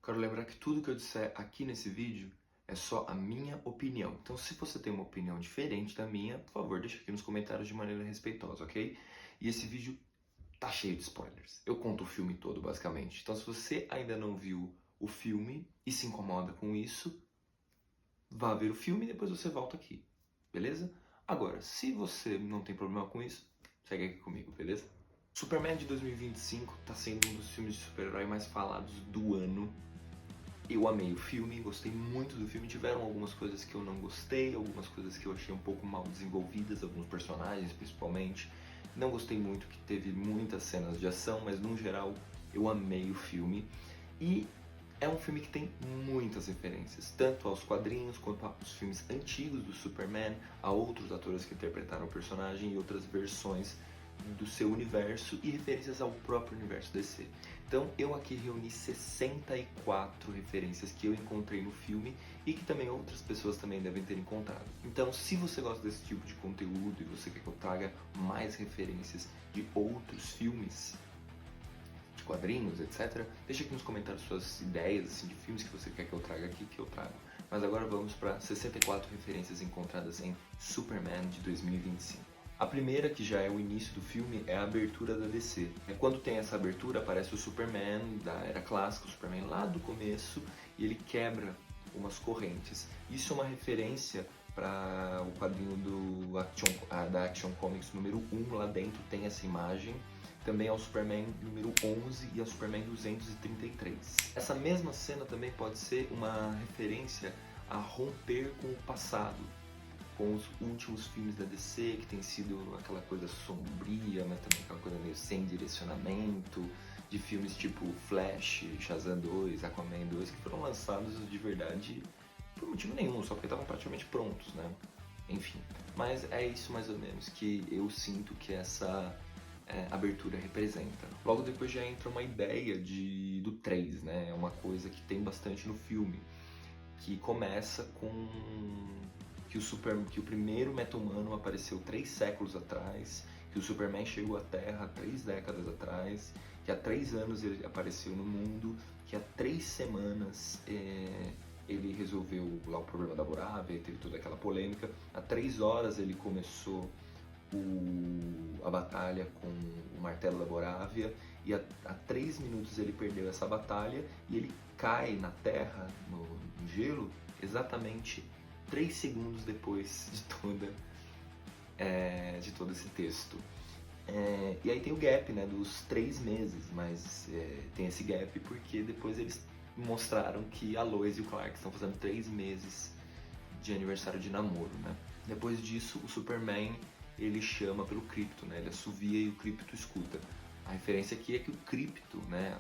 Quero lembrar que tudo que eu disser aqui nesse vídeo é só a minha opinião. Então, se você tem uma opinião diferente da minha, por favor, deixa aqui nos comentários de maneira respeitosa, ok? E esse vídeo tá cheio de spoilers. Eu conto o filme todo, basicamente. Então, se você ainda não viu o filme e se incomoda com isso, vá ver o filme e depois você volta aqui, beleza? Agora, se você não tem problema com isso, segue aqui comigo, beleza? Superman de 2025 tá sendo um dos filmes de super-herói mais falados do ano. Eu amei o filme, gostei muito do filme. Tiveram algumas coisas que eu não gostei, algumas coisas que eu achei um pouco mal desenvolvidas, alguns personagens principalmente. Não gostei muito, que teve muitas cenas de ação, mas no geral eu amei o filme. E é um filme que tem muitas referências, tanto aos quadrinhos quanto aos filmes antigos do Superman, a outros atores que interpretaram o personagem e outras versões do seu universo e referências ao próprio universo DC. Então eu aqui reuni 64 referências que eu encontrei no filme e que também outras pessoas também devem ter encontrado. Então, se você gosta desse tipo de conteúdo e você quer que eu traga mais referências de outros filmes, de quadrinhos, etc., deixa aqui nos comentários suas ideias assim, de filmes que você quer que eu traga aqui, que eu trago. Mas agora vamos para 64 referências encontradas em Superman de 2025. A primeira, que já é o início do filme, é a abertura da DC. Quando tem essa abertura, aparece o Superman da era clássica, o Superman lá do começo, e ele quebra umas correntes. Isso é uma referência para o quadrinho da Action Comics número 1, lá dentro tem essa imagem. Também ao Superman número 11 e ao Superman 233. Essa mesma cena também pode ser uma referência a romper com o passado, com os últimos filmes da DC, que tem sido aquela coisa sombria, mas também aquela coisa meio sem direcionamento, de filmes tipo Flash, Shazam 2, Aquaman 2, que foram lançados de verdade por motivo nenhum, só porque estavam praticamente prontos, né? Enfim, mas é isso mais ou menos que eu sinto que essa abertura representa. Logo depois já entra uma ideia do 3, né? É uma coisa que tem bastante no filme, que começa com que o primeiro meta-humano apareceu 3 séculos atrás, que o Superman chegou à Terra 3 décadas atrás, que há 3 anos ele apareceu no mundo, que há 3 semanas ele resolveu lá o problema da Borávia, teve toda aquela polêmica, há 3 horas ele começou a batalha com o martelo da Borávia, e há 3 minutos ele perdeu essa batalha e ele cai na terra, no gelo, exatamente 3 segundos depois de todo esse texto. E aí tem o gap, né, dos 3 meses, mas tem esse gap porque depois eles mostraram que a Lois e o Clark estão fazendo 3 meses de aniversário de namoro, né? Depois disso, o Superman ele chama pelo Krypto, né? Ele assovia e o Krypto escuta. A referência aqui é que o Krypto, né,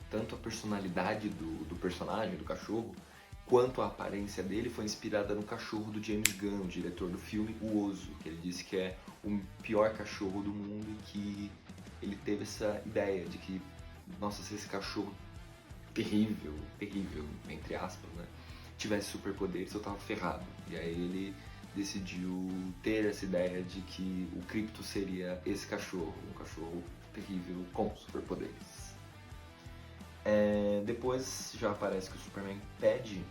tanto a personalidade do personagem, do cachorro, quanto a aparência dele foi inspirada no cachorro do James Gunn, o diretor do filme O Oso, que ele disse que é o pior cachorro do mundo e que ele teve essa ideia de que, nossa, se esse cachorro terrível, entre aspas, né, tivesse superpoderes, eu tava ferrado. E aí ele decidiu ter essa ideia de que o Krypto seria esse cachorro, um cachorro terrível com superpoderes. Depois já aparece que o Superman pede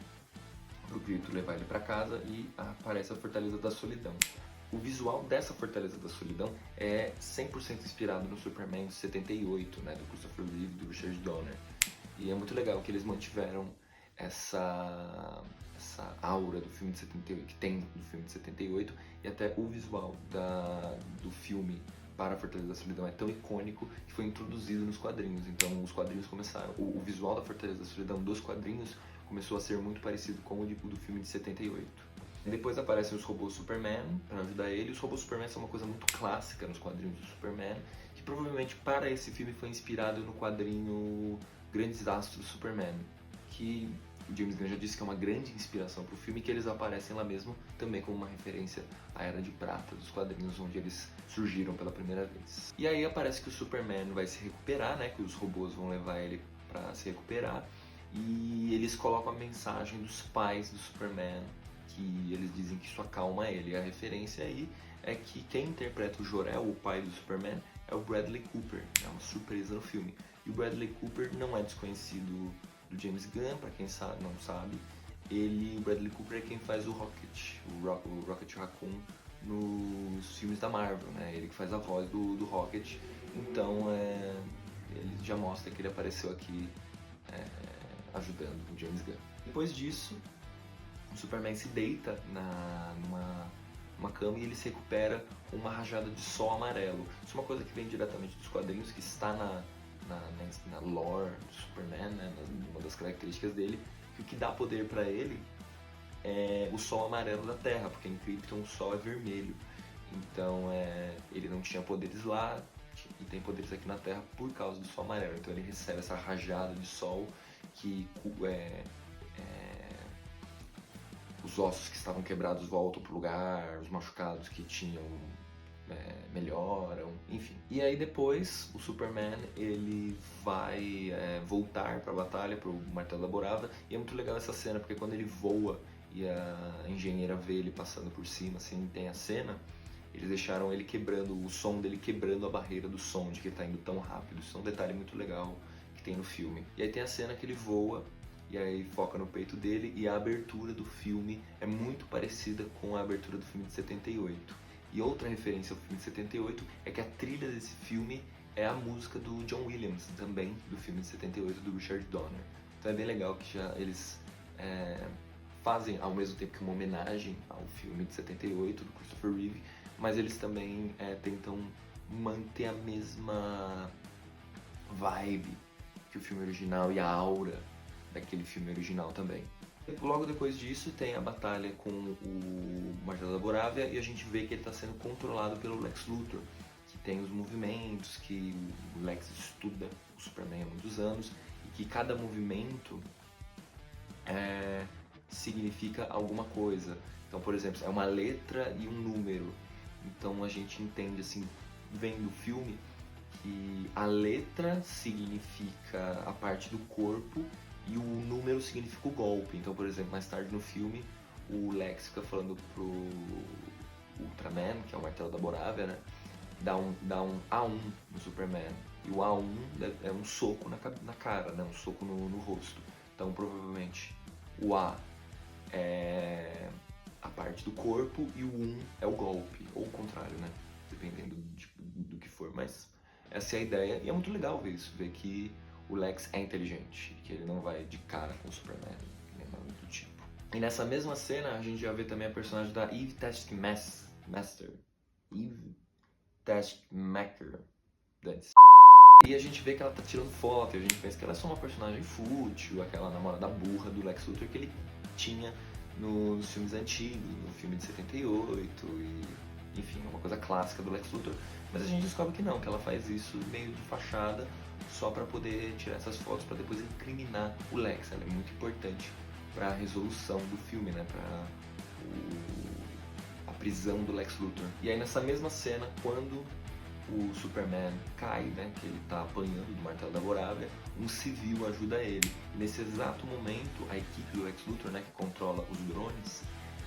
pro Krypto levar ele para casa e aparece a Fortaleza da Solidão. O visual dessa Fortaleza da Solidão é 100% inspirado no Superman de 78, né, do Christopher Reeve e do Richard Donner. E é muito legal que eles mantiveram essa aura do filme de 78, que tem do filme de 78, e até o visual do filme para a Fortaleza da Solidão é tão icônico que foi introduzido nos quadrinhos. Então os quadrinhos começaram, o visual da Fortaleza da Solidão dos quadrinhos começou a ser muito parecido com o do filme de 78. Depois aparecem os robôs Superman para ajudar ele. Os robôs Superman são uma coisa muito clássica nos quadrinhos do Superman, que provavelmente para esse filme foi inspirado no quadrinho Grandes Astros Superman, que o James Gunn já disse que é uma grande inspiração para o filme, que eles aparecem lá mesmo também como uma referência à Era de Prata dos quadrinhos, onde eles surgiram pela primeira vez. E aí aparece que o Superman vai se recuperar, né, que os robôs vão levar ele para se recuperar, e eles colocam a mensagem dos pais do Superman, que eles dizem que isso acalma ele. E a referência aí é que quem interpreta o Jor-El, o pai do Superman, é o Bradley Cooper. É uma surpresa no filme. E o Bradley Cooper não é desconhecido do James Gunn, pra quem sabe, não sabe. O Bradley Cooper é quem faz o Rocket, o Rocket Raccoon nos filmes da Marvel, né? Ele que faz a voz do Rocket. Então, ele já mostra que ele apareceu aqui ajudando o James Gunn. Depois disso, o Superman se deita numa cama e ele se recupera com uma rajada de sol amarelo. Isso é uma coisa que vem diretamente dos quadrinhos, que está na lore do Superman, né? Uma das características dele, que o que dá poder para ele é o sol amarelo da Terra, porque em Krypton o sol é vermelho. Então ele não tinha poderes lá e tem poderes aqui na Terra por causa do sol amarelo. Então ele recebe essa rajada de sol que os ossos que estavam quebrados voltam pro lugar, os machucados que tinham melhoram, enfim. E aí depois o Superman ele vai voltar pra batalha, pro Martelo da Borava, e é muito legal essa cena, porque quando ele voa e a engenheira vê ele passando por cima, assim, tem a cena, eles deixaram ele quebrando, o som dele quebrando a barreira do som, de que ele tá indo tão rápido. Isso é um detalhe muito legal que tem no filme. E aí tem a cena que ele voa, e aí foca no peito dele, e a abertura do filme é muito parecida com a abertura do filme de 78. E outra referência ao filme de 78 é que a trilha desse filme é a música do John Williams, também do filme de 78, do Richard Donner. Então é bem legal que já eles fazem ao mesmo tempo que uma homenagem ao filme de 78 do Christopher Reeve, mas eles também tentam manter a mesma vibe que o filme original e a aura daquele filme original também. Logo depois disso tem a batalha com o Martelo da Borávia e a gente vê que ele está sendo controlado pelo Lex Luthor, que tem os movimentos, que o Lex estuda o Superman há muitos anos e que cada movimento significa alguma coisa. Então, por exemplo, é uma letra e um número. Então a gente entende, assim, vendo o filme, que a letra significa a parte do corpo e o número significa o golpe. Então, por exemplo, mais tarde no filme, o Lex fica falando pro Ultraman, que é o Martelo da Borávia, né? Dá um A1 no Superman. E o A1 é um soco na cara, né? Um soco no rosto. Então, provavelmente, o A é a parte do corpo e o 1 é o golpe. Ou o contrário, né? Dependendo do que for. Mas essa é a ideia. E é muito legal ver isso. Ver que o Lex é inteligente, que ele não vai de cara com o Superman, nem nada do tipo. E nessa mesma cena, a gente já vê também a personagem da Eve Taskmaster. Eve Taskmaster. E a gente vê que ela tá tirando foto, e a gente pensa que ela é só uma personagem fútil, aquela namorada burra do Lex Luthor que ele tinha nos filmes antigos, no filme de 78, e enfim, é uma coisa clássica do Lex Luthor. Mas a gente descobre que não, que ela faz isso meio de fachada, só para poder tirar essas fotos, para depois incriminar o Lex. Ela é muito importante para a resolução do filme, né? Para a prisão do Lex Luthor. E aí nessa mesma cena, quando o Superman cai, né? Que ele tá apanhando do Martelo da Borávia, um civil ajuda ele. Nesse exato momento, a equipe do Lex Luthor, né? Que controla os drones,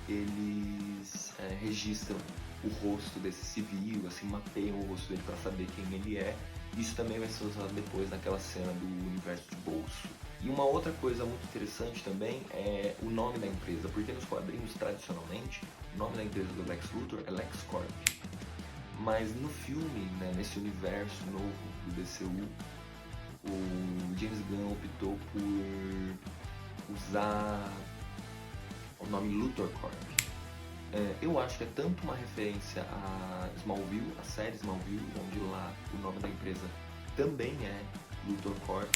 eles registram o rosto desse civil, assim, mapeiam o rosto dele para saber quem ele é. Isso também vai ser usado depois naquela cena do universo de bolso. E uma outra coisa muito interessante também é o nome da empresa, porque nos quadrinhos, tradicionalmente, o nome da empresa do Lex Luthor é LexCorp. Mas no filme, né, nesse universo novo do DCU, o James Gunn optou por usar o nome Luthor Corp. Eu acho que é tanto uma referência a Smallville, a série Smallville, onde lá o nome da empresa também é Luthor Corp,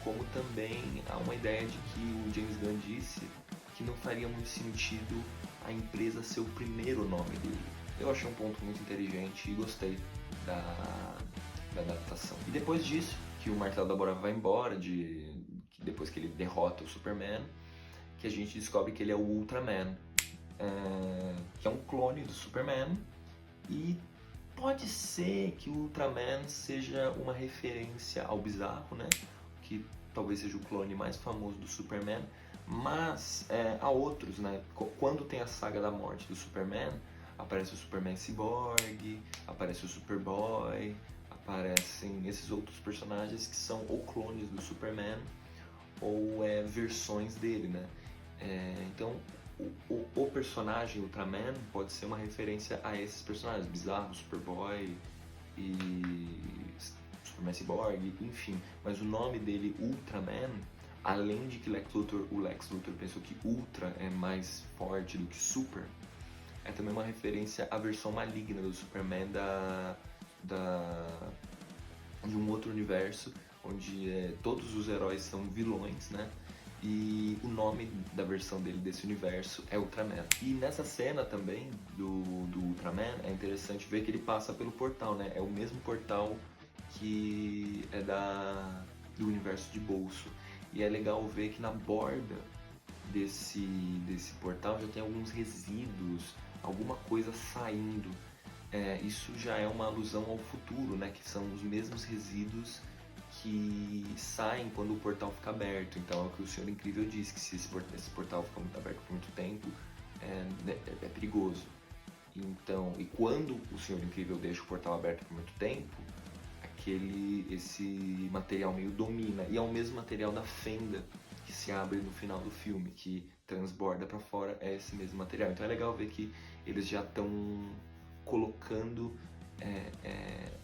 como também há uma ideia de que o James Gunn disse que não faria muito sentido a empresa ser o primeiro nome dele. Eu achei um ponto muito inteligente e gostei da adaptação. E depois disso, que o Martelo da Borávia vai embora, depois que ele derrota o Superman, que a gente descobre que ele é o Ultraman, que é um clone do Superman, e pode ser que o Ultraman seja uma referência ao Bizarro, né? Que talvez seja o clone mais famoso do Superman, mas há outros, né? Quando tem a saga da morte do Superman, aparece o Superman Cyborg, aparece o Superboy, aparecem esses outros personagens que são ou clones do Superman ou versões dele, né? Então, o personagem Ultraman pode ser uma referência a esses personagens, Bizarro, Superboy e Superman Cyborg, enfim. Mas o nome dele, Ultraman, além de que o Lex Luthor pensou que Ultra é mais forte do que Super, é também uma referência à versão maligna do Superman de um outro universo, onde todos os heróis são vilões, né? E o nome da versão dele desse universo é Ultraman. E nessa cena também do Ultraman é interessante ver que ele passa pelo portal, né? É o mesmo portal que é do universo de Bolso. E é legal ver que na borda desse portal já tem alguns resíduos, alguma coisa saindo. Isso já é uma alusão ao futuro, né? Que são os mesmos resíduos que saem quando o portal fica aberto. Então é o que o Senhor Incrível diz, que se esse portal fica muito aberto por muito tempo, é perigoso. Então, e quando o Senhor Incrível deixa o portal aberto por muito tempo, esse material meio domina. E é o mesmo material da fenda que se abre no final do filme, que transborda para fora, é esse mesmo material. Então é legal ver que eles já estão colocando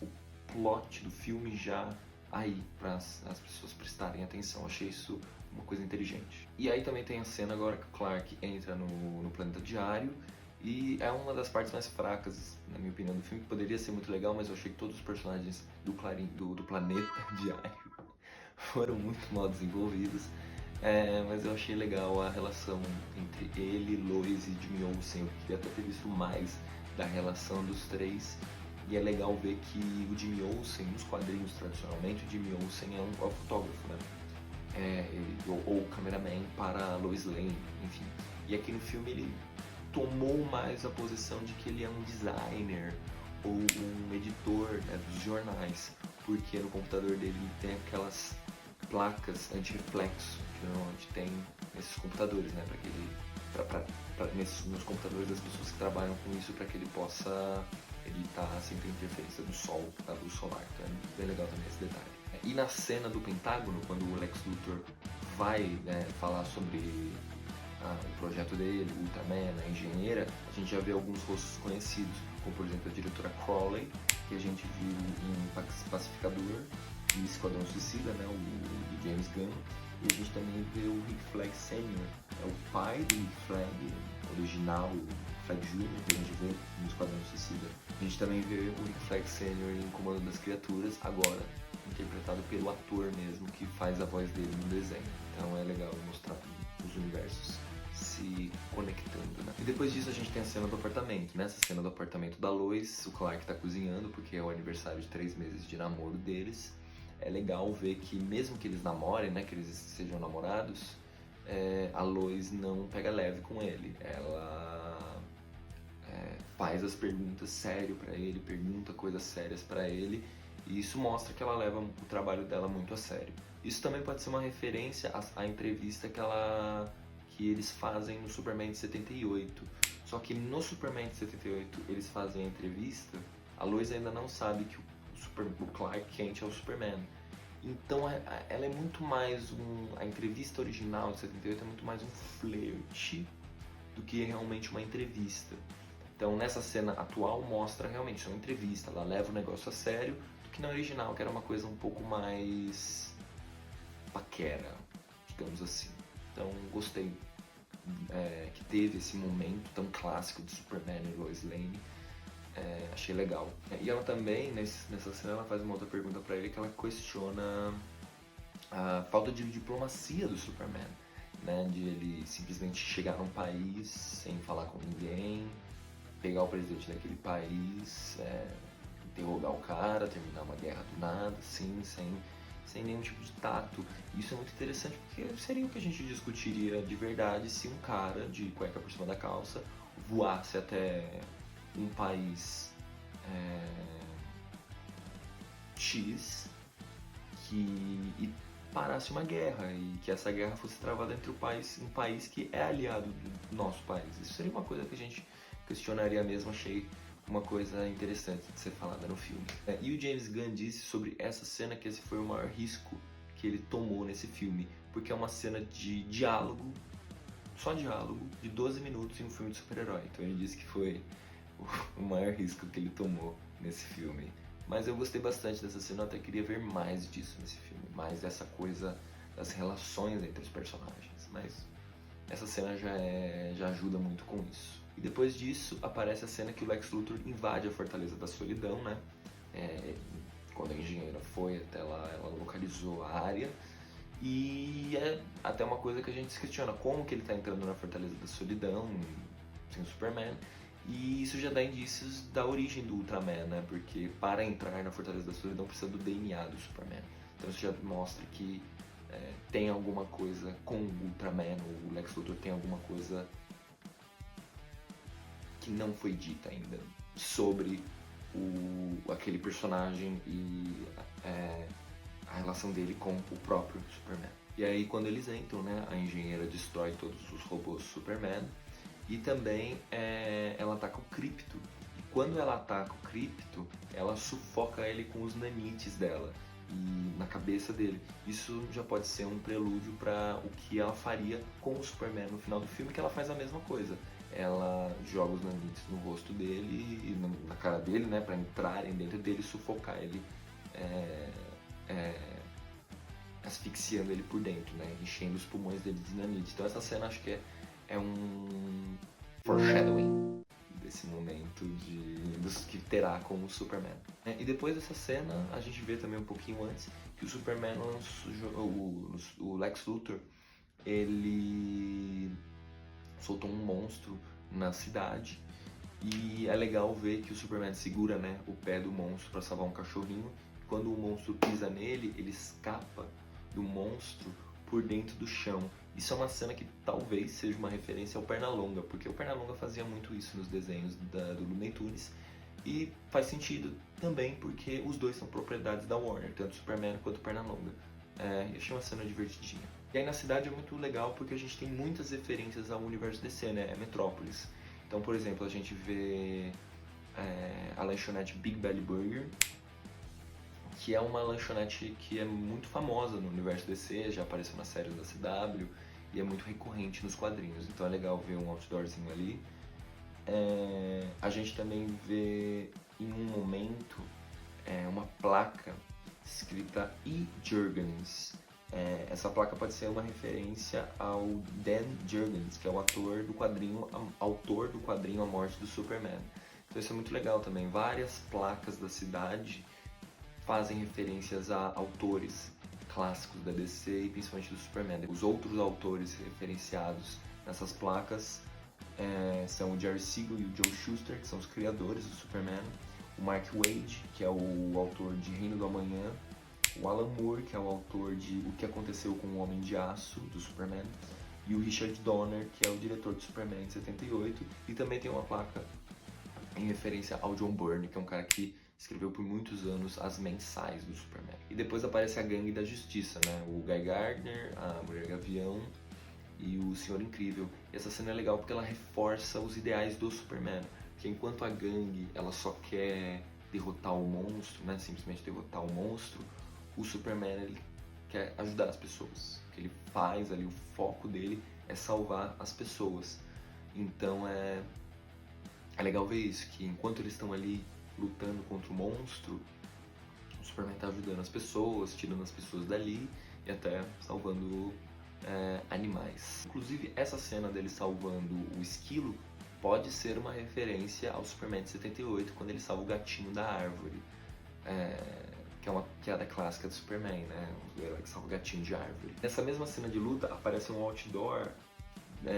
o plot do filme já aí para as pessoas prestarem atenção. Achei isso uma coisa inteligente. E aí também tem a cena agora que o Clark entra no Planeta Diário, e é uma das partes mais fracas, na minha opinião, do filme, que poderia ser muito legal, mas eu achei que todos os personagens do Planeta Diário foram muito mal desenvolvidos. Mas eu achei legal a relação entre ele, Lois e Jimmy Olsen. Eu queria até ter visto mais da relação dos três. E é legal ver que o Jimmy Olsen, nos quadrinhos tradicionalmente, o Jimmy Olsen é um fotógrafo, né? Ou cameraman para Lois Lane, enfim. E aqui no filme ele tomou mais a posição de que ele é um designer ou um editor, né, dos jornais, porque no computador dele tem aquelas placas anti-reflexo que normalmente tem nesses computadores, né, nos computadores das pessoas que trabalham com isso, para que ele possa evitar sempre a interferência do sol, da luz solar. Então é bem legal também esse detalhe. E na cena do Pentágono, quando o Lex Luthor vai falar sobre o projeto dele, o Ultraman, a engenheira, a gente já vê alguns rostos conhecidos, como por exemplo a diretora Crowley, que a gente viu em Pacificador e Esquadrão Suicida, né, o James Gunn. E a gente também vê o Rick Flag Sr., é o pai do Rick Flag, original, Flag Jr., que a gente vê no Esquadrão Suicida. A gente também vê o Rick Flag Sr. em Comando das Criaturas, agora interpretado pelo ator mesmo, que faz a voz dele no desenho. Então é legal mostrar os universos se conectando, né? E depois disso a gente tem a cena do apartamento. Nessa cena do apartamento da Lois, o Clark tá cozinhando, porque é o aniversário de 3 meses de namoro deles. É legal ver que mesmo que eles namorem, né, que eles sejam namorados, a Lois não pega leve com ele. Ela faz as perguntas sério pra ele, pergunta coisas sérias pra ele, e isso mostra que ela leva o trabalho dela muito a sério. Isso também pode ser uma referência à entrevista que eles fazem no Superman de 78. Só que no Superman de 78 eles fazem a entrevista, a Lois ainda não sabe que o Clark Kent é o Superman. Então ela é muito mais a entrevista original de 78 é muito mais um flerte do que realmente uma entrevista. Então nessa cena atual mostra realmente uma entrevista, ela leva o negócio a sério, do que na original, que era uma coisa um pouco mais paquera, digamos assim. Então gostei que teve esse momento tão clássico de Superman e Lois Lane. Achei legal. E ela também, nessa cena, ela faz uma outra pergunta pra ele, que ela questiona a falta de diplomacia do Superman, né? De ele simplesmente chegar num país sem falar com ninguém, pegar o presidente daquele país, interrogar o cara, terminar uma guerra do nada, assim, sem nenhum tipo de tato. Isso é muito interessante, porque seria o que a gente discutiria de verdade se um cara de cueca por cima da calça voasse até um país X e parasse uma guerra, e que essa guerra fosse travada entre um país que é aliado do nosso país. Isso seria uma coisa que a gente questionaria mesmo. Achei uma coisa interessante de ser falada no filme. E o James Gunn disse sobre essa cena que esse foi o maior risco que ele tomou nesse filme, porque é uma cena de diálogo, só diálogo, de 12 minutos em um filme de super-herói. Então ele disse que foi o maior risco que ele tomou nesse filme. Mas eu gostei bastante dessa cena, eu até queria ver mais disso nesse filme, mais dessa coisa das relações entre os personagens. Mas essa cena já ajuda muito com isso. E depois disso aparece a cena que o Lex Luthor invade a Fortaleza da Solidão, né? Quando a engenheira foi até lá, ela localizou a área. E é até uma coisa que a gente se questiona, como que ele está entrando na Fortaleza da Solidão sem o Superman. E isso já dá indícios da origem do Ultraman, né? Porque para entrar na Fortaleza da Solidão precisa do DNA do Superman. Então isso já mostra que tem alguma coisa com o Ultraman, o Lex Luthor tem alguma coisa que não foi dita ainda sobre aquele personagem e a relação dele com o próprio Superman. E aí quando eles entram, né, a engenheira destrói todos os robôs do Superman e também ela ataca o Krypto. E quando ela ataca o Krypto, ela sufoca ele com os nanites dela e na cabeça dele. Isso já pode ser um prelúdio para o que ela faria com o Superman no final do filme, que ela faz a mesma coisa. Ela joga os nanites no rosto dele e na cara dele, né, para entrarem dentro dele e sufocar ele, asfixiando ele por dentro, né, enchendo os pulmões dele de nanite. Então essa cena acho que é um foreshadowing desse momento que terá com o Superman. E depois dessa cena, a gente vê também um pouquinho antes que o Superman, o Lex Luthor, ele soltou um monstro na cidade e é legal ver que o Superman segura, né, o pé do monstro para salvar um cachorrinho. Quando o monstro pisa nele, ele escapa do monstro por dentro do chão. Isso é uma cena que talvez seja uma referência ao Pernalonga, porque o Pernalonga fazia muito isso nos desenhos do Looney Tunes. E faz sentido também porque os dois são propriedades da Warner, tanto o Superman quanto o Pernalonga. Eu achei uma cena divertidinha. E aí na cidade é muito legal porque a gente tem muitas referências ao universo DC, né? É Metrópolis. Então, por exemplo, a gente vê a lanchonete Big Belly Burger, que é uma lanchonete que é muito famosa no universo DC, já apareceu nas séries da CW e é muito recorrente nos quadrinhos. Então é legal ver um outdoorzinho ali. A gente também vê em um momento uma placa escrita E. Jurgens. Essa placa pode ser uma referência ao Dan Jurgens, que é o autor do quadrinho A Morte do Superman. Então isso é muito legal também. Várias placas da cidade fazem referências a autores clássicos da DC e principalmente do Superman. Os outros autores referenciados nessas placas são o Jerry Siegel e o Joe Shuster, que são os criadores do Superman, o Mark Waid, que é o autor de Reino do Amanhã, o Alan Moore, que é o autor de O que Aconteceu com o Homem de Aço, do Superman, e o Richard Donner, que é o diretor do Superman de 78, e também tem uma placa em referência ao John Byrne, que é um cara que escreveu por muitos anos as mensais do Superman. E depois aparece a Gangue da Justiça, né? O Guy Gardner, a Mulher Gavião e o Senhor Incrível. E essa cena é legal porque ela reforça os ideais do Superman, que enquanto a gangue ela só quer derrotar o monstro, né? Simplesmente derrotar o monstro, o Superman ele quer ajudar as pessoas. O que ele faz ali, o foco dele é salvar as pessoas. Então é legal ver isso, que enquanto eles estão ali lutando contra o monstro, o Superman está ajudando as pessoas, tirando as pessoas dali e até salvando animais. Inclusive, essa cena dele salvando o esquilo pode ser uma referência ao Superman de 78, quando ele salva o gatinho da árvore, que é uma piada clássica do Superman, né? Ele salva o gatinho de árvore. Nessa mesma cena de luta, aparece um outdoor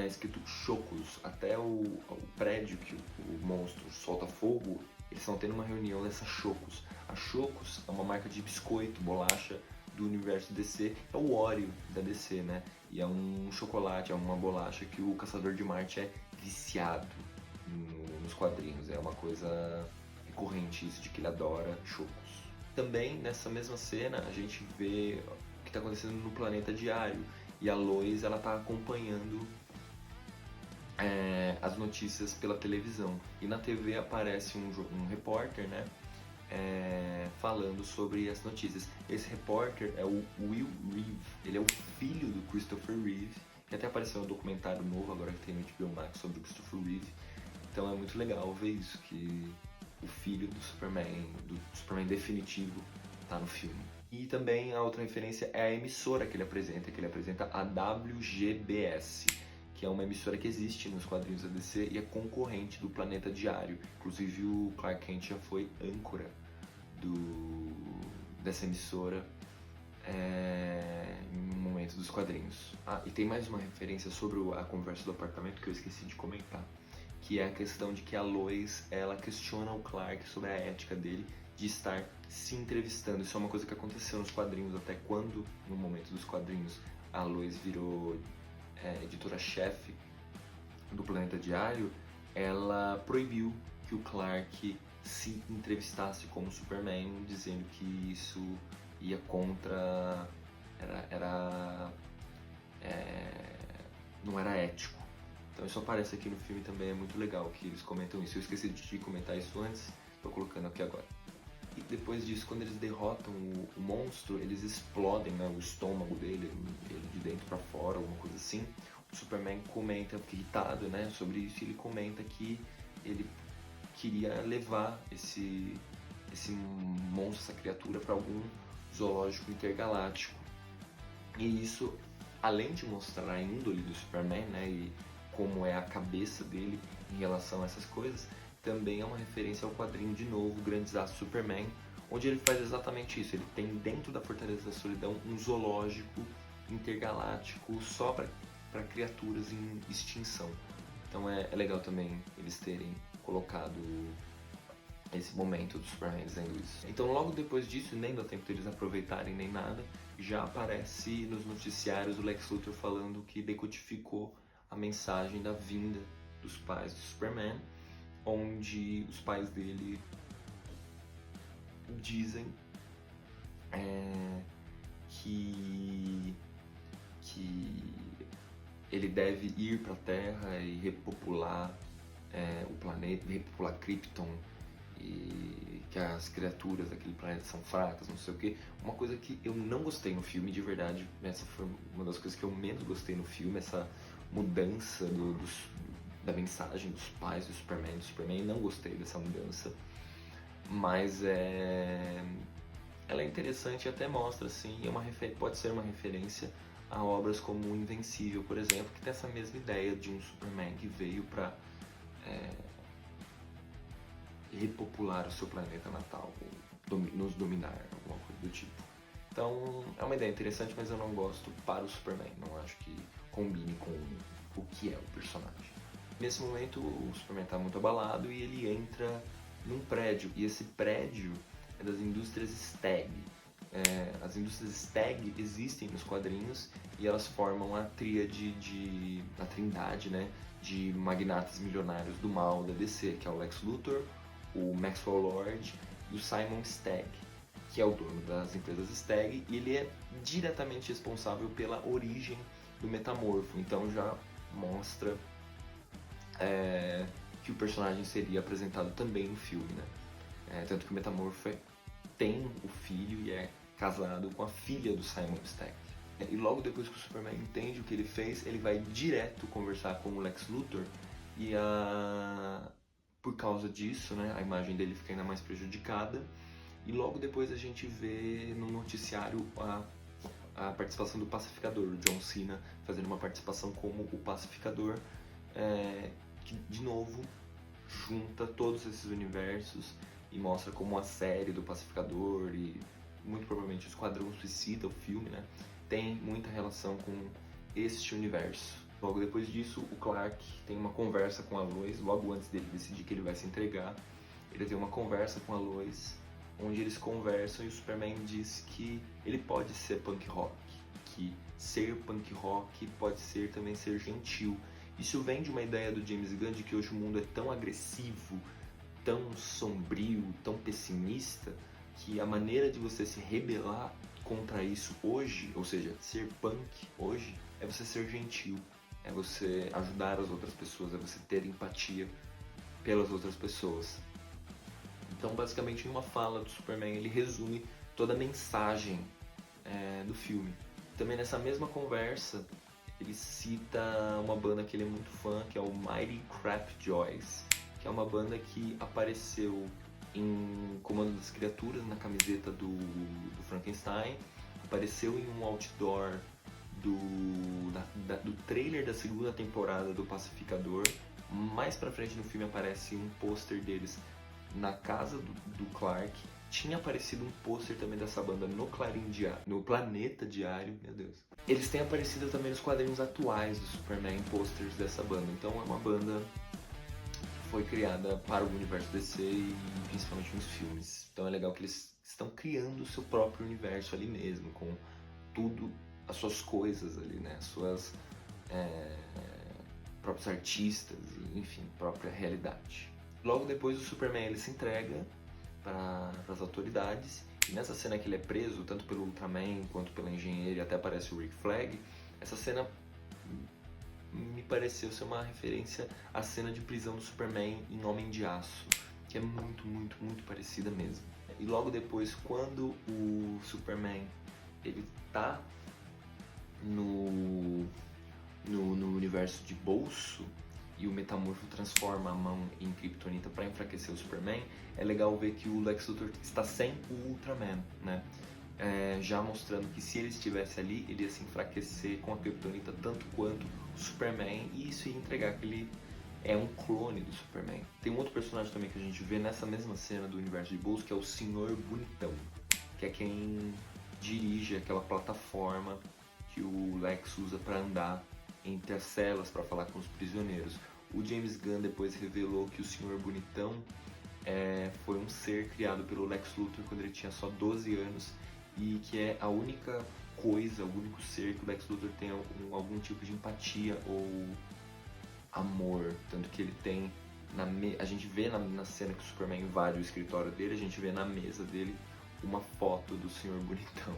escrito Chocos. Até o prédio que o monstro solta fogo, eles estão tendo uma reunião nessa Chocos. A Chocos é uma marca de biscoito, bolacha do universo DC, é o Oreo da DC, né? E é um chocolate, é uma bolacha que o Caçador de Marte é viciado nos quadrinhos. É uma coisa recorrente isso, de que ele adora Chocos. Também nessa mesma cena a gente vê o que está acontecendo no Planeta Diário. E a Lois, ela tá acompanhando as notícias pela televisão. E na TV aparece um repórter, né? Falando sobre as notícias. Esse repórter é o Will Reeve, ele é o filho do Christopher Reeve, que até apareceu um documentário novo agora que tem no HBO Max sobre o Christopher Reeve. Então é muito legal ver isso, que o filho do Superman definitivo, tá no filme. E também a outra referência é a emissora que ele apresenta a WGBS, que é uma emissora que existe nos quadrinhos da DC e é concorrente do Planeta Diário. Inclusive o Clark Kent já foi âncora dessa emissora em um momento dos quadrinhos. E tem mais uma referência sobre a conversa do apartamento que eu esqueci de comentar, que é a questão de que a Lois, ela questiona o Clark sobre a ética dele de estar se entrevistando. Isso é uma coisa que aconteceu nos quadrinhos, até quando, no momento dos quadrinhos, a Lois virou editora-chefe do Planeta Diário, ela proibiu que o Clark se entrevistasse como Superman, dizendo que isso ia contra... não era ético. Então isso aparece aqui no filme também, é muito legal que eles comentam isso. Eu esqueci de comentar isso antes, estou colocando aqui agora. E depois disso, quando eles derrotam o monstro, eles explodem, né, o estômago dele, ele de dentro para fora, alguma coisa assim. O Superman comenta, irritado, né, sobre isso, e ele comenta que ele queria levar esse monstro, essa criatura, para algum zoológico intergaláctico. E isso, além de mostrar a índole do Superman, né, e como é a cabeça dele em relação a essas coisas, também é uma referência ao quadrinho, de novo, Grande Desastre Superman, onde ele faz exatamente isso. Ele tem dentro da Fortaleza da Solidão um zoológico intergaláctico só para criaturas em extinção. Então é legal também eles terem colocado esse momento do Superman dizendo isso. Então logo depois disso, nem dá tempo deles aproveitarem nem nada, já aparece nos noticiários o Lex Luthor falando que decodificou a mensagem da vinda dos pais do Superman, onde os pais dele dizem que ele deve ir para a Terra e repopular o planeta, repopular Krypton, e que as criaturas daquele planeta são fracas, não sei o que. Uma coisa que eu não gostei no filme, de verdade, essa foi uma das coisas que eu menos gostei no filme, essa mudança da mensagem dos pais do Superman, não gostei dessa mudança, mas ela é interessante e até mostra, assim, pode ser uma referência a obras como o Invencível, por exemplo, que tem essa mesma ideia de um Superman que veio para repopular o seu planeta natal, nos dominar, alguma coisa do tipo. Então é uma ideia interessante, mas eu não gosto para o Superman, não acho que combine com o que é o personagem. Nesse momento o Superman está muito abalado e ele entra num prédio, e esse prédio é das indústrias Stag. As indústrias Stag existem nos quadrinhos e elas formam a tríade, a trindade, né, de magnatas milionários do mal da DC, que é o Lex Luthor, o Maxwell Lord e o Simon Stagg, que é o dono das empresas Stag, e ele é diretamente responsável pela origem do Metamorfo. Então já mostra que o personagem seria apresentado também no filme, né? Tanto que o Metamorfo tem o filho e é casado com a filha do Simon Stagg. E logo depois que o Superman entende o que ele fez, ele vai direto conversar com o Lex Luthor e por causa disso, né, a imagem dele fica ainda mais prejudicada. E logo depois a gente vê no noticiário a participação do Pacificador, o John Cena fazendo uma participação como o Pacificador, que de novo junta todos esses universos e mostra como a série do Pacificador e muito provavelmente o Esquadrão Suicida, o filme, né, tem muita relação com este universo. Logo depois disso, o Clark tem uma conversa com a Lois, logo antes dele decidir que ele vai se entregar. Ele tem uma conversa com a Lois, onde eles conversam e o Superman diz que ele pode ser punk rock, que ser punk rock pode ser também ser gentil. Isso vem de uma ideia do James Gunn de que hoje o mundo é tão agressivo, tão sombrio, tão pessimista, que a maneira de você se rebelar contra isso hoje, ou seja, ser punk hoje, é você ser gentil. é você ajudar as outras pessoas, é você ter empatia pelas outras pessoas. Então, basicamente, em uma fala do Superman, ele resume toda a mensagem do filme. Também nessa mesma conversa, ele cita uma banda que ele é muito fã, que é o Mighty Crap Joys, que é uma banda que apareceu em Comando das Criaturas, na camiseta do Frankenstein, apareceu em um outdoor do trailer da segunda temporada do Pacificador. Mais pra frente no filme aparece um pôster deles na casa do Clark. Tinha aparecido um pôster também dessa banda no no Planeta Diário, meu Deus. Eles têm aparecido também nos quadrinhos atuais do Superman, posters dessa banda. Então é uma banda que foi criada para o universo DC e principalmente nos filmes. Então é legal que eles estão criando o seu próprio universo ali mesmo, com tudo, as suas coisas ali, né? As suas próprios artistas, enfim, própria realidade. Logo depois o Superman ele se entrega para as autoridades, e nessa cena que ele é preso, tanto pelo Ultraman quanto pela engenheira, e até aparece o Rick Flag, essa cena me pareceu ser uma referência à cena de prisão do Superman em Homem de Aço, que é muito, muito, muito parecida mesmo. E logo depois, quando o Superman ele tá no universo de bolso, e o Metamorfo transforma a mão em Kryptonita para enfraquecer o Superman, é legal ver que o Lex Luthor está sem o Ultraman, né? Já mostrando que se ele estivesse ali, ele ia se enfraquecer com a Kryptonita tanto quanto o Superman, e isso ia entregar que ele é um clone do Superman. Tem um outro personagem também que a gente vê nessa mesma cena do universo de bolso, que é o Senhor Bonitão, que é quem dirige aquela plataforma que o Lex usa para andar entre as celas para falar com os prisioneiros. O James Gunn depois revelou que o Senhor Bonitão foi um ser criado pelo Lex Luthor quando ele tinha só 12 anos, e que é a única coisa, o único ser que o Lex Luthor tem algum tipo de empatia ou amor. Tanto que ele tem, a gente vê na cena que o Superman invade o escritório dele, a gente vê na mesa dele uma foto do Senhor Bonitão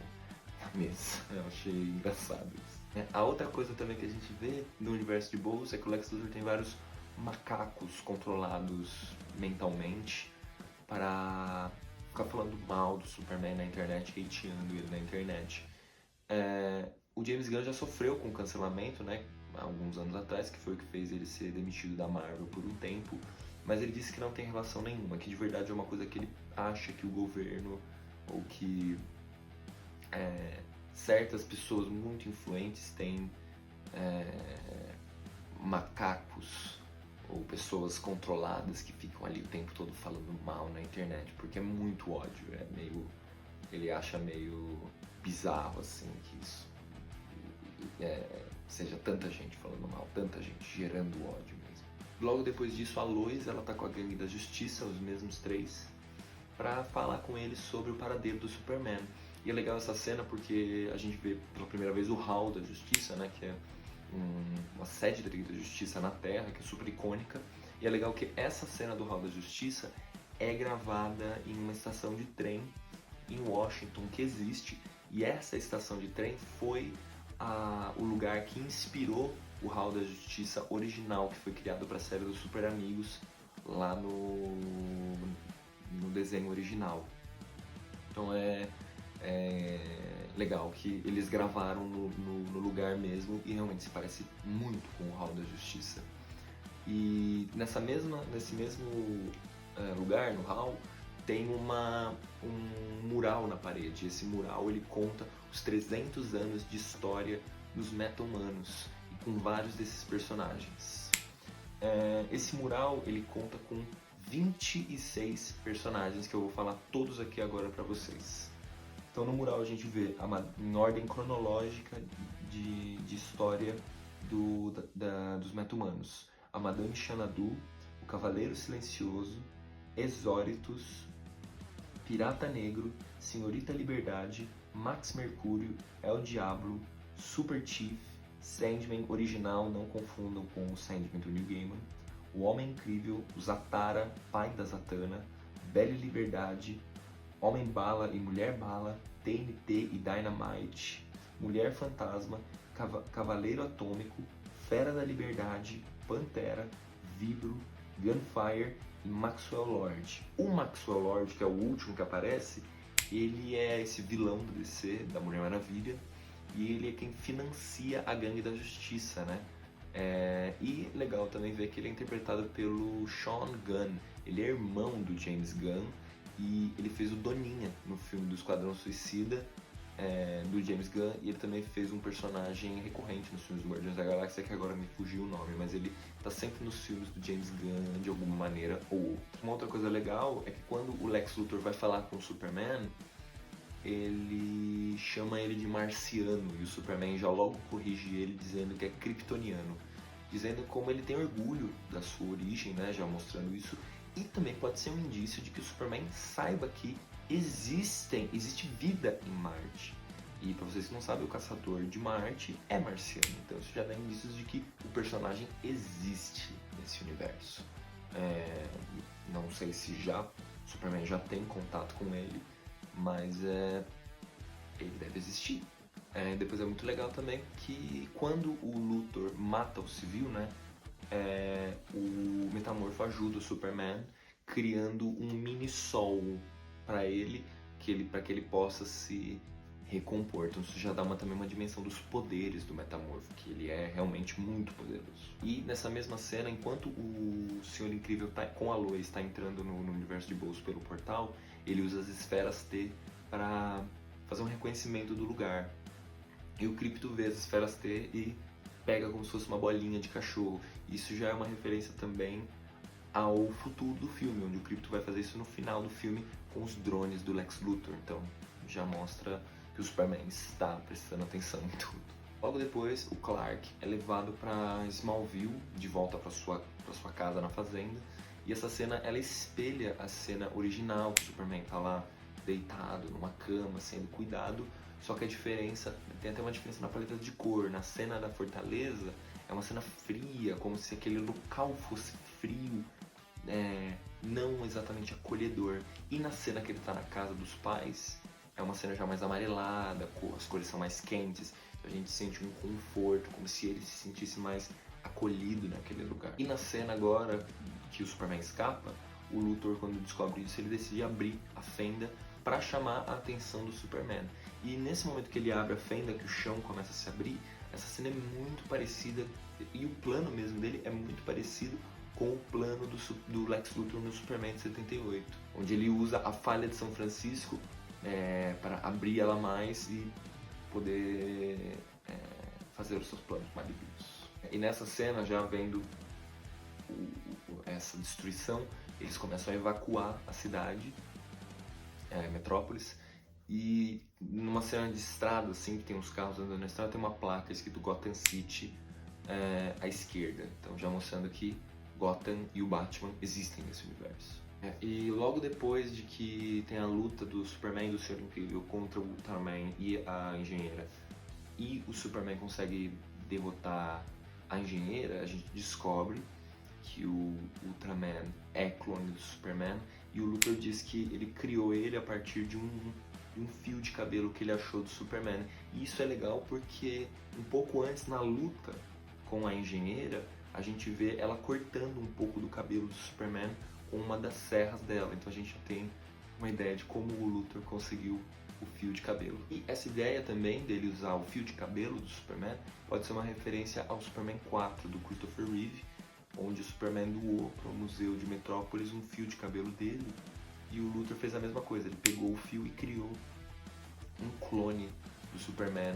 na mesa. Eu achei engraçado isso. A outra coisa também que a gente vê no universo de bolso é que o Lex Luthor tem vários macacos controlados mentalmente para ficar falando mal do Superman na internet, hateando ele na internet. O James Gunn já sofreu com cancelamento, né, há alguns anos atrás, que foi o que fez ele ser demitido da Marvel por um tempo, mas ele disse que não tem relação nenhuma, que de verdade é uma coisa que ele acha que o governo ou que certas pessoas muito influentes têm macacos ou pessoas controladas que ficam ali o tempo todo falando mal na internet, porque é muito ódio, ele acha meio bizarro assim que isso seja tanta gente falando mal, tanta gente gerando ódio mesmo. Logo depois disso, a Lois, ela tá com a gangue da Justiça, os mesmos três, pra falar com eles sobre o paradeiro do Superman. E é legal essa cena porque a gente vê pela primeira vez o Hall da Justiça, né, que é uma sede da Liga da Justiça na Terra, que é super icônica. E é legal que essa cena do Hall da Justiça é gravada em uma estação de trem em Washington que existe, e essa estação de trem foi o lugar que inspirou o Hall da Justiça original, que foi criado para a série dos Super Amigos lá no desenho original. Então é legal que eles gravaram no lugar mesmo, e realmente se parece muito com o Hall da Justiça. E nesse mesmo lugar, no Hall, tem um mural na parede. Esse mural ele conta os 300 anos de história dos Meta-Humanos, e com vários desses personagens. Esse mural ele conta com 26 personagens, que eu vou falar todos aqui agora para vocês. Então no mural a gente vê em ordem cronológica de história dos Meta-Humanos: a Madame Xanadu, o Cavaleiro Silencioso, Exóritos, Pirata Negro, Senhorita Liberdade, Max Mercúrio, El Diablo, Super Chief, Sandman original, não confundam com o Sandman do Neil Gaiman, o Homem Incrível, o Zatara, pai da Zatanna, Bela e Liberdade, Homem-Bala e Mulher-Bala, TNT e Dynamite, Mulher Fantasma, Cavaleiro Atômico, Fera da Liberdade, Pantera, Vibro, Gunfire e Maxwell Lord. O Maxwell Lord, que é o último que aparece, ele é esse vilão do DC, da Mulher Maravilha, e ele é quem financia a Gangue da Justiça, né? E legal também ver que ele é interpretado pelo Sean Gunn. Ele é irmão do James Gunn e ele fez o Doninha no filme do Esquadrão Suicida, do James Gunn, e ele também fez um personagem recorrente nos filmes do Guardiões da Galáxia, que agora me fugiu o nome, mas ele tá sempre nos filmes do James Gunn de alguma maneira ou outra. Uma outra coisa legal é que quando o Lex Luthor vai falar com o Superman, ele chama ele de marciano, e o Superman já logo corrige ele dizendo que é kryptoniano, dizendo como ele tem orgulho da sua origem, né, já mostrando isso, e também pode ser um indício de que o Superman saiba que existe vida em Marte. E para vocês que não sabem, o Caçador de Marte é marciano, então isso já dá indícios de que o personagem existe nesse universo. Não sei se o Superman já tem contato com ele, mas ele deve existir. Depois é muito legal também que quando o Luthor mata o civil, né, o Metamorfo ajuda o Superman criando um mini sol para ele, para que ele possa se recompor. Então isso já dá também uma dimensão dos poderes do Metamorfo, que ele é realmente muito poderoso. E nessa mesma cena, enquanto o Senhor Incrível com a Lois está entrando no universo de Bolos pelo portal, ele usa as esferas T para fazer um reconhecimento do lugar. E o Krypto vê as esferas T e pega como se fosse uma bolinha de cachorro. Isso já é uma referência também ao futuro do filme, onde o Krypto vai fazer isso no final do filme com os drones do Lex Luthor. Então já mostra que o Superman está prestando atenção em tudo. Logo depois, o Clark é levado para Smallville, de volta para sua casa na fazenda. E essa cena, ela espelha a cena original, que o Superman está lá deitado numa cama, sendo cuidado. Só que a diferença, tem até uma diferença na paleta de cor. Na cena da fortaleza, é uma cena fria, como se aquele local fosse frio, não exatamente acolhedor. E na cena que ele está na casa dos pais, é uma cena já mais amarelada, as cores são mais quentes, a gente sente um conforto, como se ele se sentisse mais acolhido naquele lugar. E na cena agora que o Superman escapa, o Luthor, quando descobre isso, ele decide abrir a fenda para chamar a atenção do Superman. E nesse momento que ele abre a fenda, que o chão começa a se abrir, essa cena é muito parecida, e o plano mesmo dele é muito parecido com o plano do Lex Luthor no Superman de 78, onde ele usa a falha de São Francisco para abrir ela mais e poder fazer os seus planos malignos. E nessa cena, já vendo essa destruição, eles começam a evacuar a cidade, Metrópolis, e numa cena de estrada, assim, que tem uns carros andando na estrada, tem uma placa escrito Gotham City à esquerda, então já mostrando que Gotham e o Batman existem nesse universo. E logo depois de que tem a luta do Superman e do Senhor Incrível contra o Ultraman e a Engenheira, e o Superman consegue derrotar a Engenheira, a gente descobre que o Ultraman é clone do Superman, e o Luthor diz que ele criou ele a partir de um fio de cabelo que ele achou do Superman. E isso é legal porque um pouco antes, na luta com a Engenheira, a gente vê ela cortando um pouco do cabelo do Superman com uma das serras dela. Então a gente já tem uma ideia de como o Luthor conseguiu o fio de cabelo. E essa ideia também dele usar o fio de cabelo do Superman pode ser uma referência ao Superman 4 do Christopher Reeve, onde o Superman doou para o Museu de Metrópolis um fio de cabelo dele, e o Luthor fez a mesma coisa, ele pegou o fio e criou um clone do Superman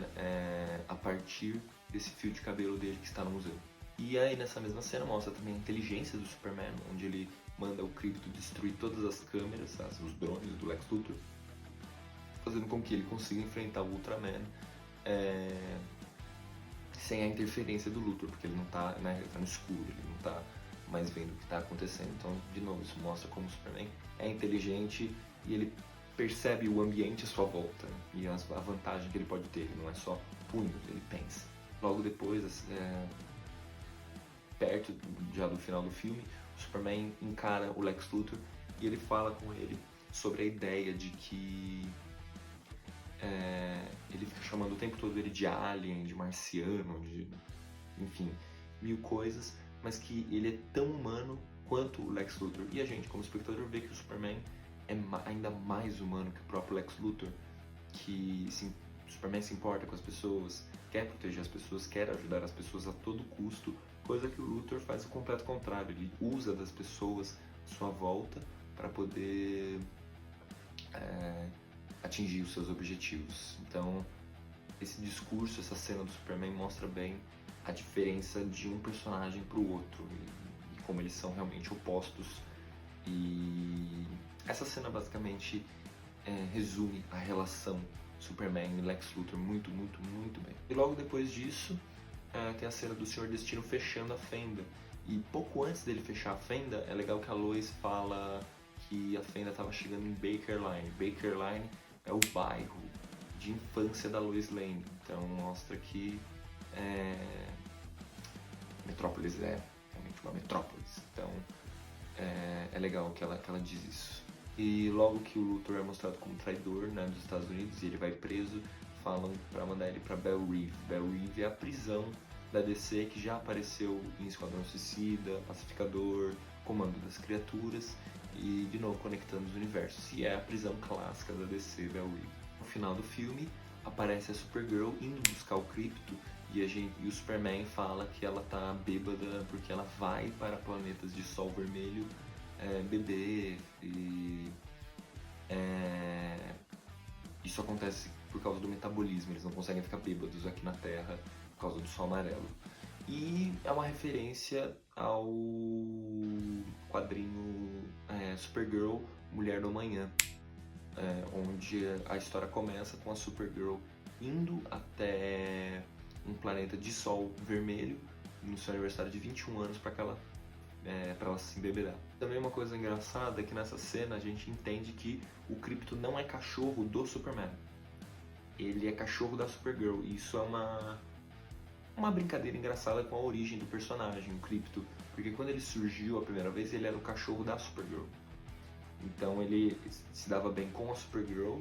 a partir desse fio de cabelo dele que está no museu. E aí nessa mesma cena mostra também a inteligência do Superman, onde ele manda o Krypto destruir todas as câmeras, os drones do Lex Luthor, fazendo com que ele consiga enfrentar o Ultraman sem a interferência do Luthor, porque ele não tá, ele tá no escuro, ele não tá mais vendo o que tá acontecendo. Então, de novo, isso mostra como o Superman é inteligente e ele percebe o ambiente à sua volta, né? E a vantagem que ele pode ter. Ele não é só punho, ele pensa. Logo depois, perto já do final do filme, o Superman encara o Lex Luthor e ele fala com ele sobre a ideia de que ele fica chamando o tempo todo ele de alien, de marciano, enfim. mil coisas, mas que ele é tão humano quanto o Lex Luthor. E a gente, como espectador, vê que o Superman é ainda mais humano que o próprio Lex Luthor, que o Superman se importa com as pessoas, quer proteger as pessoas, quer ajudar as pessoas a todo custo, coisa que o Luthor faz o completo contrário. Ele usa das pessoas à sua volta para poder atingir os seus objetivos. Então, esse discurso, essa cena do Superman mostra bem a diferença de um personagem para o outro e como eles são realmente opostos. E essa cena basicamente resume a relação Superman e Lex Luthor muito, muito, muito bem. E logo depois disso, tem a cena do Senhor Destino fechando a fenda. E pouco antes dele fechar a fenda, é legal que a Lois fala que a fenda estava chegando em Baker Line. Baker Line é o bairro de infância da Lois Lane. Então mostra que Metrópolis é realmente uma metrópolis. Então é legal que ela diz isso. E logo que o Luthor é mostrado como traidor, né, dos Estados Unidos e ele vai preso, falam para mandar ele para Belle Reve. Belle Reve é a prisão da DC que já apareceu em Esquadrão Suicida, Pacificador, Comando das Criaturas e de novo conectando os universos. E é a prisão clássica da DC, Belle Reve. No final do filme aparece a Supergirl indo buscar o Krypto e o Superman fala que ela tá bêbada porque ela vai para planetas de Sol Vermelho beber e isso acontece por causa do metabolismo, eles não conseguem ficar bêbados aqui na Terra por causa do Sol Amarelo. E é uma referência ao quadrinho Supergirl, Mulher do Amanhã, onde a história começa com a Supergirl indo até um planeta de Sol Vermelho no seu aniversário de 21 anos para ela se embebedar. Também uma coisa engraçada é que nessa cena a gente entende que o Krypto não é cachorro do Superman. Ele é cachorro da Supergirl. E isso é uma brincadeira engraçada com a origem do personagem, o Krypto. Porque quando ele surgiu a primeira vez, ele era o cachorro da Supergirl. Então ele se dava bem com a Supergirl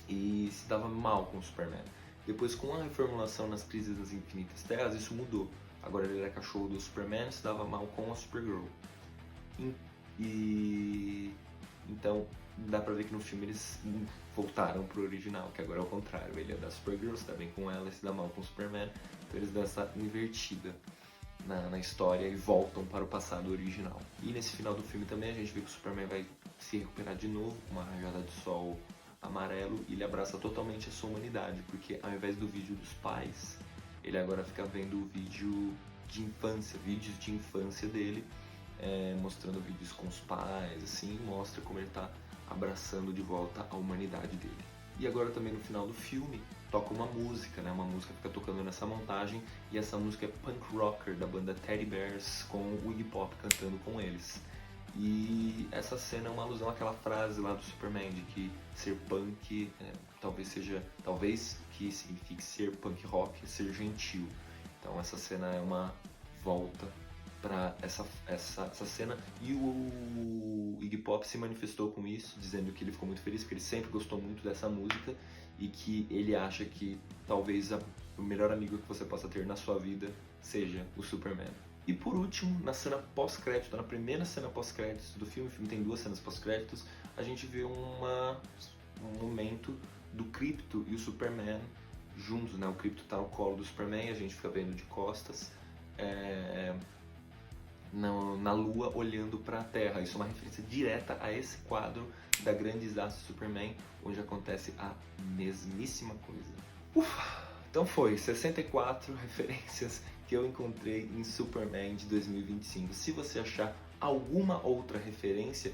e se dava mal com o Superman. Depois, com a reformulação nas Crises das Infinitas Terras, isso mudou. Agora ele era cachorro do Superman e se dava mal com a Supergirl. Então dá pra ver que no filme eles voltaram pro original, que agora é o contrário. Ele é da Supergirl, se dá bem com ela e se dá mal com o Superman. Então eles dão essa invertida na história e voltam para o passado original. E nesse final do filme também a gente vê que o Superman vai se recuperar de novo com uma rajada de sol amarelo e ele abraça totalmente a sua humanidade, porque ao invés do vídeo dos pais, ele agora fica vendo o vídeo de infância, vídeos de infância dele, mostrando vídeos com os pais, assim, mostra como ele está abraçando de volta a humanidade dele. E agora também no final do filme toca uma música, né? Uma música fica tocando nessa montagem e essa música é Punk Rocker da banda Teddy Bears com o Iggy Pop cantando com eles. E essa cena é uma alusão àquela frase lá do Superman de que ser punk talvez que signifique ser punk rock, ser gentil. Então essa cena é uma volta para essa cena e o Iggy Pop se manifestou com isso, dizendo que ele ficou muito feliz porque ele sempre gostou muito dessa música e que ele acha que talvez o melhor amigo que você possa ter na sua vida seja o Superman. E por último, na cena pós-crédito, na primeira cena pós-créditos do filme, o filme tem 2 cenas pós-créditos, a gente vê um momento do Krypto e o Superman juntos, né? O Krypto tá no colo do Superman e a gente fica vendo de costas na Lua olhando para a Terra. Isso é uma referência direta a esse quadro da Grande Desastre Superman, onde acontece a mesmíssima coisa. Ufa! Então foi 64 referências que eu encontrei em Superman de 2025. Se você achar alguma outra referência,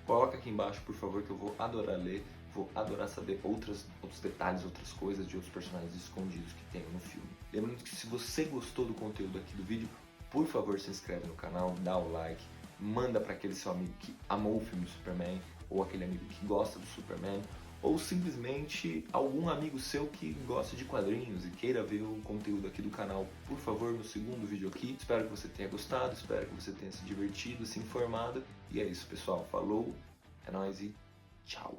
coloca aqui embaixo, por favor, que eu vou adorar ler. Vou adorar saber outros detalhes, outras coisas de outros personagens escondidos que tem no filme. Lembrando que se você gostou do conteúdo aqui do vídeo, por favor, se inscreve no canal, dá o like, manda para aquele seu amigo que amou o filme do Superman, ou aquele amigo que gosta do Superman, ou simplesmente algum amigo seu que gosta de quadrinhos e queira ver o conteúdo aqui do canal, por favor, no segundo vídeo aqui. Espero que você tenha gostado, espero que você tenha se divertido, se informado. E é isso, pessoal. Falou, é nóis e tchau!